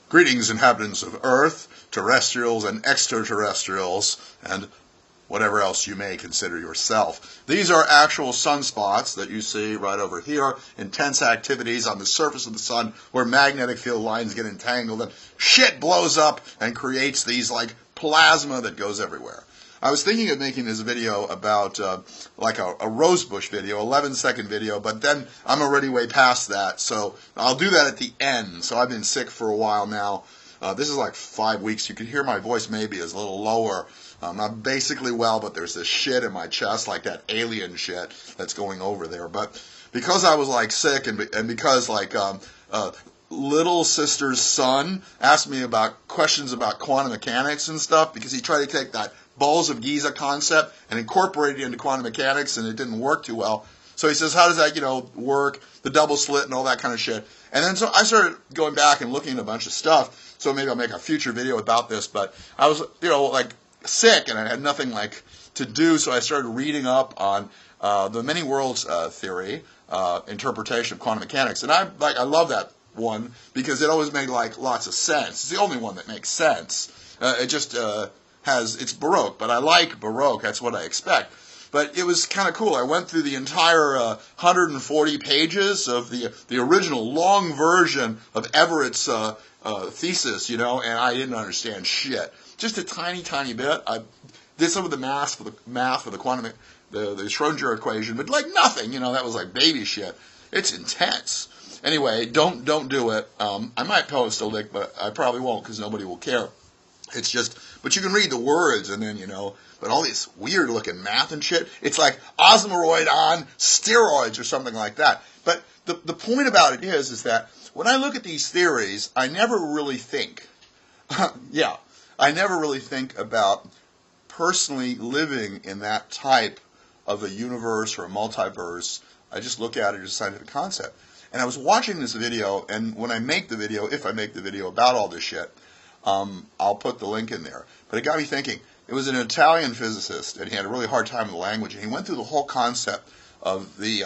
Greetings, inhabitants of Earth, terrestrials and extraterrestrials, and whatever else you may consider yourself. These are actual sunspots that you see right over here, intense activities on the surface of the sun where magnetic field lines get entangled and shit blows up and creates these like plasma that goes everywhere. I was thinking of making this video about like a rosebush video, 11-second video, but then I'm already way past that, so I'll do that at the end. So I've been sick for a while now. This is like 5 weeks. You can hear my voice maybe is a little lower. I'm basically well, but there's this shit in my chest, like that alien shit that's going over there. But because I was like sick and because like little sister's son asked me about questions about quantum mechanics and stuff, because he tried to take that balls of Giza concept and incorporate it into quantum mechanics, and it didn't work too well. So he says, how does that, work, the double slit and all that kind of shit. And then so I started going back and looking at a bunch of stuff, so maybe I'll make a future video about this, but I was, like sick and I had nothing like to do, so I started reading up on the many worlds theory, interpretation of quantum mechanics, and I love that one because it always made like lots of sense. It's the only one that makes sense. It just it's Baroque, but I like Baroque. That's what I expect. But it was kind of cool. I went through the entire 140 pages of the original long version of Everett's thesis, and I didn't understand shit. Just a tiny, tiny bit. I did some of the math for the quantum, the Schrodinger equation, but like nothing. That was like baby shit. It's intense. Anyway, don't do it. I might post a link, but I probably won't because nobody will care. It's just, but you can read the words and then, but all this weird looking math and shit, it's like osmoroid on steroids or something like that. But the point about it is that when I look at these theories, I never really think, I never really think about personally living in that type of a universe or a multiverse. I just look at it as a scientific concept. And I was watching this video, and when I make the video, if I make the video about all this shit, I'll put the link in there. But it got me thinking. It was an Italian physicist, and he had a really hard time with the language. And he went through the whole concept of the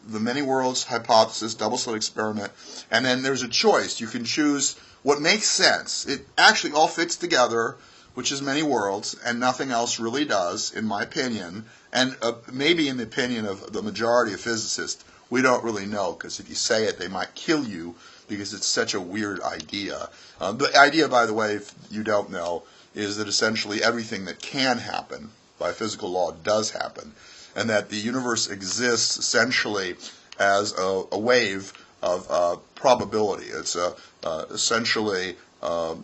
many worlds hypothesis, double slit experiment, and then there's a choice. You can choose what makes sense. It actually all fits together, which is many worlds, and nothing else really does, in my opinion, and maybe in the opinion of the majority of physicists. We don't really know, because if you say it, they might kill you, because it's such a weird idea. The idea, by the way, if you don't know, is that essentially everything that can happen by physical law does happen, and that the universe exists essentially as a wave of probability. It's essentially a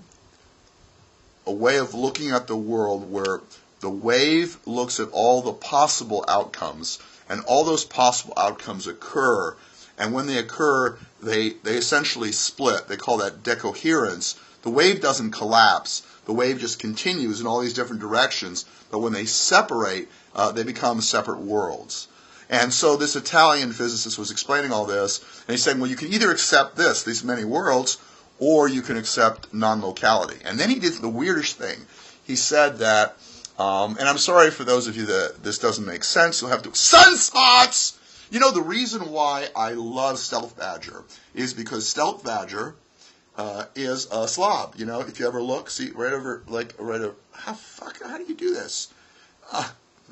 way of looking at the world where the wave looks at all the possible outcomes, and all those possible outcomes occur, and when they occur, they essentially split. They call that decoherence. The wave doesn't collapse. The wave just continues in all these different directions, but when they separate, they become separate worlds. And so this Italian physicist was explaining all this, and he's saying, well, you can either accept these many worlds, or you can accept non-locality. And then he did the weirdest thing. He said that, and I'm sorry for those of you that this doesn't make sense, you'll have to, sunspots! The reason why I love Stealth Badger is because Stealth Badger is a slob. If you ever look, see right over, how do you do this?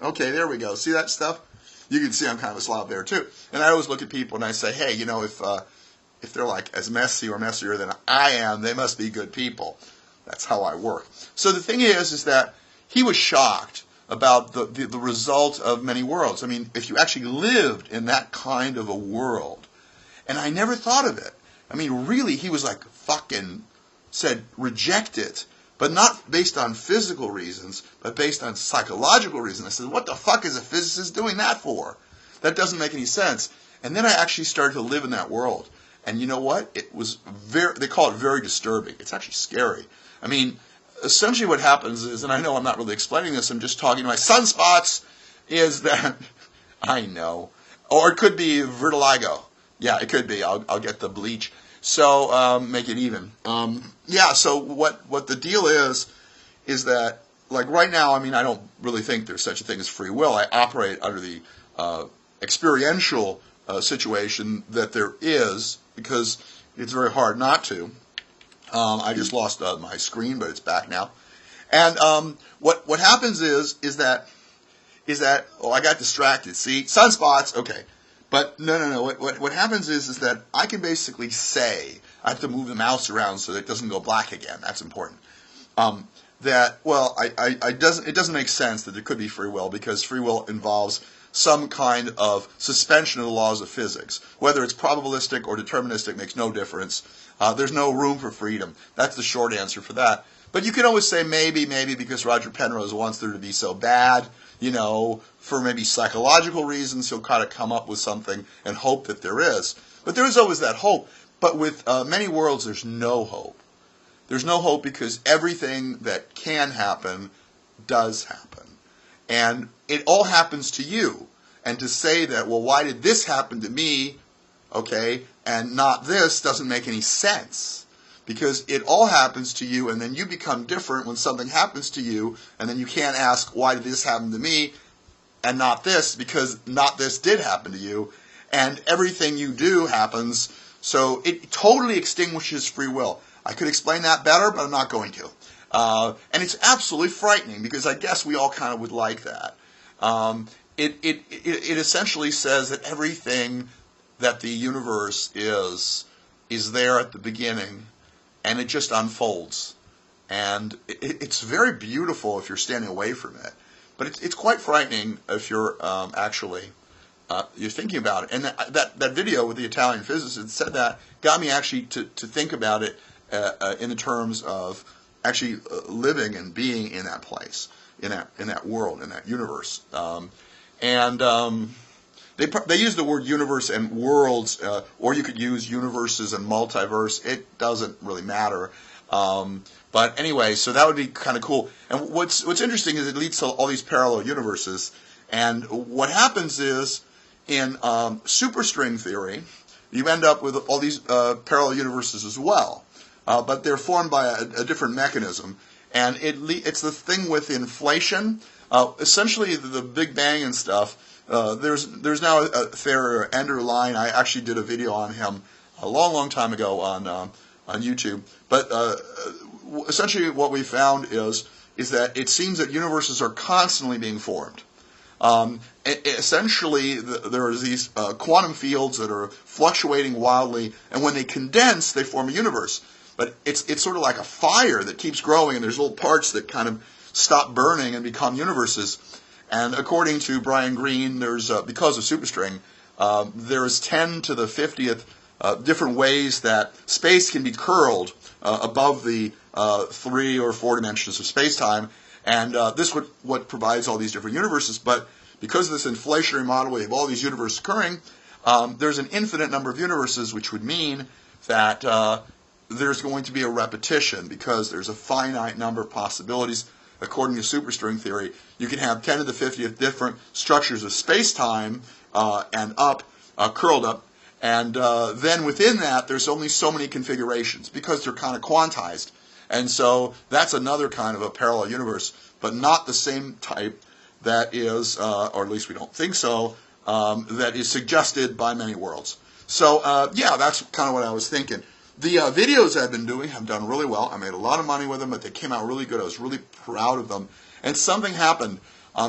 Okay, there we go. See that stuff? You can see I'm kind of a slob there too. And I always look at people and I say, hey, if they're like as messy or messier than I am, they must be good people. That's how I work. So the thing is that he was shocked about the result of many worlds. I mean, if you actually lived in that kind of a world, and I never thought of it. I mean, really, he was like fucking said reject it, but not based on physical reasons, but based on psychological reasons. I said, what the fuck is a physicist doing that for? That doesn't make any sense. And then I actually started to live in that world. And you know what? It was they call it very disturbing. It's actually scary. I mean, essentially what happens is, and I know I'm not really explaining this, I'm just talking to my sunspots, is that, I know, or it could be vitiligo. Yeah, it could be. I'll get the bleach. So, make it even. So what the deal is that, like right now, I mean, I don't really think there's such a thing as free will. I operate under the experiential situation that there is, because it's very hard not to. I just lost my screen, but it's back now. And what happens is that oh, I got distracted. See, sunspots, okay. But no. What happens is that I can basically say, I have to move the mouse around so that it doesn't go black again. That's important. That, well, it doesn't make sense that there could be free will, because free will involves some kind of suspension of the laws of physics. Whether it's probabilistic or deterministic makes no difference. There's no room for freedom. That's the short answer for that. But you can always say maybe because Roger Penrose wants there to be so bad, for maybe psychological reasons, he'll kind of come up with something and hope that there is. But there is always that hope. But with many worlds, there's no hope. There's no hope because everything that can happen does happen. And it all happens to you. And to say that, well, why did this happen to me, okay, and not this, doesn't make any sense. Because it all happens to you, and then you become different when something happens to you, and then you can't ask, why did this happen to me and not this, because not this did happen to you, and everything you do happens. So it totally extinguishes free will. I could explain that better, but I'm not going to. And it's absolutely frightening, because I guess we all kind of would like that. It essentially says that everything that the universe is there at the beginning, and it just unfolds. And it's very beautiful if you're standing away from it. But it's quite frightening if you're actually you're thinking about it. And that video with the Italian physicist said that got me actually to think about it in the terms of actually living and being in that place, in that world, in that universe. They use the word universe and worlds, or you could use universes and multiverse. It doesn't really matter. But anyway, so that would be kind of cool. And what's interesting is it leads to all these parallel universes. And what happens is, in superstring theory, you end up with all these parallel universes as well. But they're formed by a different mechanism. And it's the thing with inflation. Essentially, the Big Bang and stuff. There's now a theory, Ender Line. I actually did a video on him a long time ago on YouTube. But essentially, what we found is that it seems that universes are constantly being formed. Essentially, there are these quantum fields that are fluctuating wildly, and when they condense, they form a universe. But it's sort of like a fire that keeps growing, and there's little parts that kind of stop burning and become universes. And according to Brian Greene, there's because of superstring, there's 10 to the 50th different ways that space can be curled above the 3 or 4 dimensions of space-time, and this is what provides all these different universes. But because of this inflationary model, we have all these universes occurring. There's an infinite number of universes, which would mean that there's going to be a repetition, because there's a finite number of possibilities. According to superstring theory, you can have 10 to the 50th different structures of space-time and up, curled up, and then within that, there's only so many configurations, because they're kind of quantized. And so that's another kind of a parallel universe, but not the same type that is, or at least we don't think so, that is suggested by many worlds. So, yeah, that's kind of what I was thinking. The videos I've been doing have done really well. I made a lot of money with them, but they came out really good. I was really proud of them. And something happened.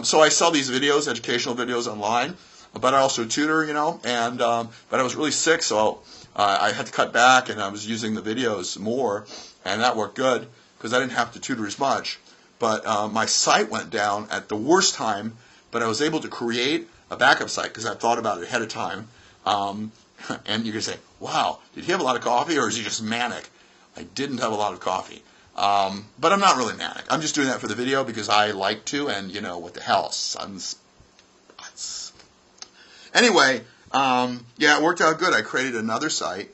So I sell these videos, educational videos online, but I also tutor, and but I was really sick, so I had to cut back, and I was using the videos more, and that worked good because I didn't have to tutor as much. But my site went down at the worst time, but I was able to create a backup site because I thought about it ahead of time. And you can say, wow, did he have a lot of coffee, or is he just manic? I didn't have a lot of coffee. But I'm not really manic. I'm just doing that for the video because I like to, and what the hell, sunspots. Anyway, yeah, it worked out good. I created another site,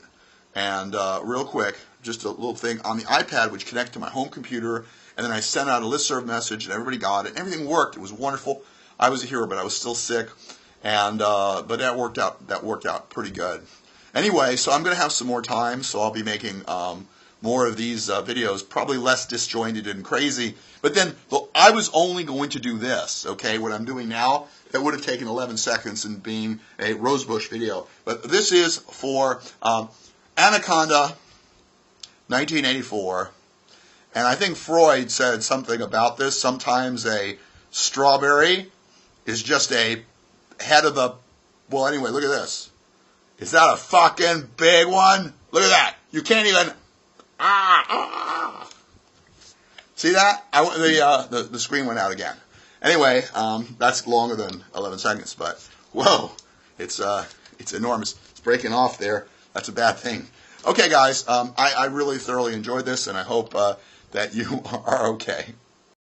and real quick, just a little thing on the iPad which connected to my home computer, and then I sent out a listserv message, and everybody got it, and everything worked. It was wonderful. I was a hero, but I was still sick. And but that worked out pretty good. Anyway, so I'm going to have some more time, so I'll be making more of these videos, probably less disjointed and crazy. But then I was only going to do this, okay? What I'm doing now, that would have taken 11 seconds in being a rosebush video. But this is for Anaconda 1984. And I think Freud said something about this. Sometimes a strawberry is just a head of the... Well, anyway, look at this. Is that a fucking big one? Look at that. You can't even... See that? The screen went out again. Anyway, that's longer than 11 seconds, but whoa, it's enormous. It's breaking off there. That's a bad thing. Okay, guys, I really thoroughly enjoyed this, and I hope that you are okay.